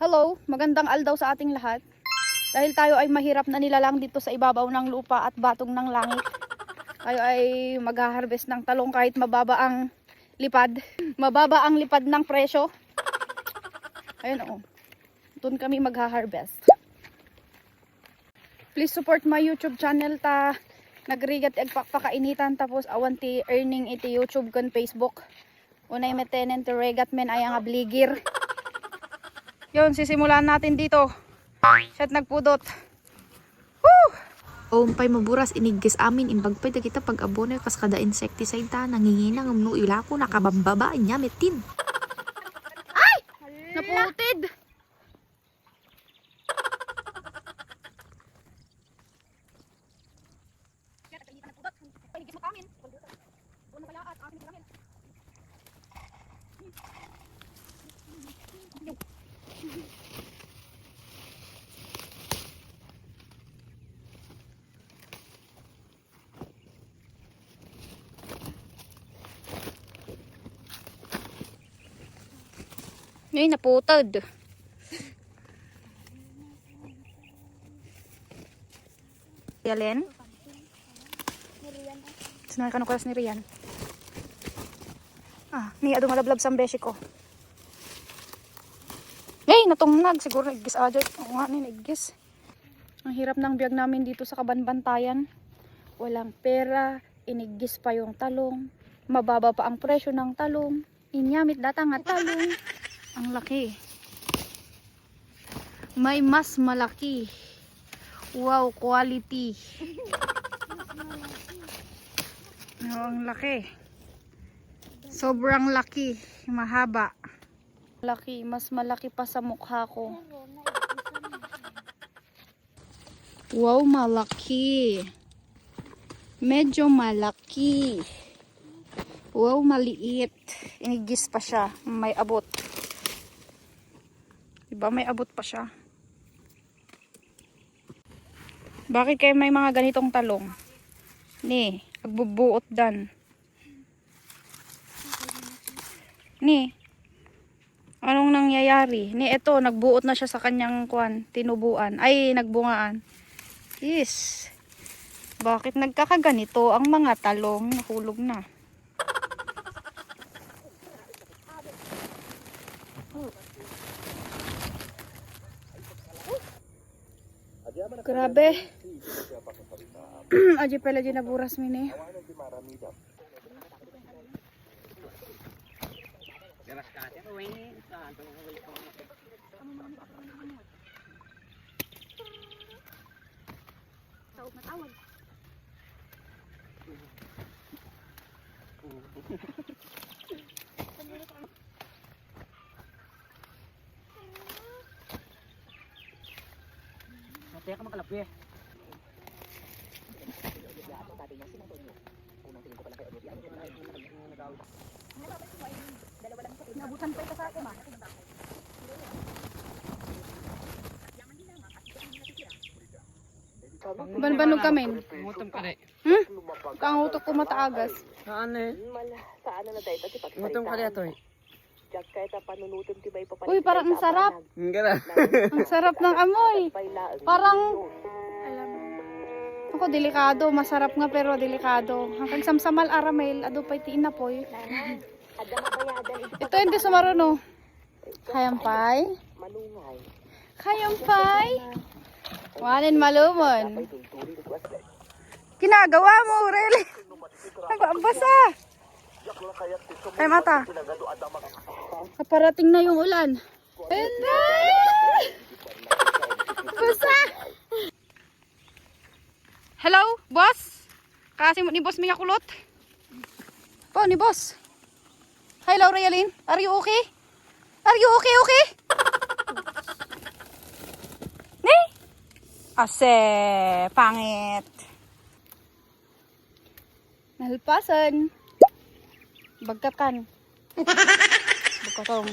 Hello, magandang aldaw sa ating lahat. Dahil tayo ay mahirap na nilalang dito sa ibabaw ng lupa at batong ng langit. Tayo ay mag-harvest ng talong kahit mababa ang lipad. Mababa ang lipad ng presyo. Ayun o. Doon kami mag-harvest. Please support my YouTube channel ta. Nagrigat agpakainitan tapos awanti earning iti YouTube kan Facebook. Unay metenen ti regat men ay ang abligir. Yun, sisimulan natin dito. Siya't nagpudot. Woo! Umpay maburas inigis amin imbagpay da kita pag abono kas kada insecticide ta nanginginang no ilako nakabababa nya metin. Ay! Naputid! Ngayon naputod. Yalen? Sinay ka nukulas ni Rian. Ni ado malablab sa beshi ko. Hey, natungnag. Siguro naggis adyo. Oo nga, naggis. Ang hirap ng biyag namin dito sa Kabanbantayan. Walang pera. Inigis pa yung talong. Mababa pa ang presyo ng talong. Inyamit datang nga talong. Ang laki. May mas malaki. Wow, quality. Ang laki. Sobrang laki. Mahaba. Laki. Mas malaki pa sa mukha ko. Wow, malaki. Medyo malaki. Wow, maliit. Inigis pa siya. May abot. Diba may abot pa siya? Bakit kayo may mga ganitong talong? Ni, agbubuot dan. Ni, anong nangyayari? Ni, eto, nagbuot na siya sa kanyang tinubuan. Ay, nagbungaan. Yes. Bakit nagkakaganito ang mga talong? Nahulog na. Grabe. Aji pala di naburas mini. Kaya ka makalapi eh. Nabutan pa ito sa akin, ma. Banbanog kami. Mutom ka rin. Kangutok ko mataagas. Saan eh? Mutom ka rin ito eh. Uy, parang ang sarap. Hindi na. Ang sarap ng amoy. Parang, ako delikado. Masarap nga pero delikado. Hanggang samsamal aramel. Ado pa itiin na po eh. Ito hindi sumaruno. Kayampay. Kayampay. Wanin malumon. Ginagawa mo, really? Nagbabasa. Ay mata. Kaparating na yung ulan. Ayun na! Basa! Hello, boss? Kasi ni boss may kulot. Po, ni boss. Hello, Realin. Are you okay? Are you okay? Ni? Ase, pangit. Nalpasan. Bagkakan. Bagkatong.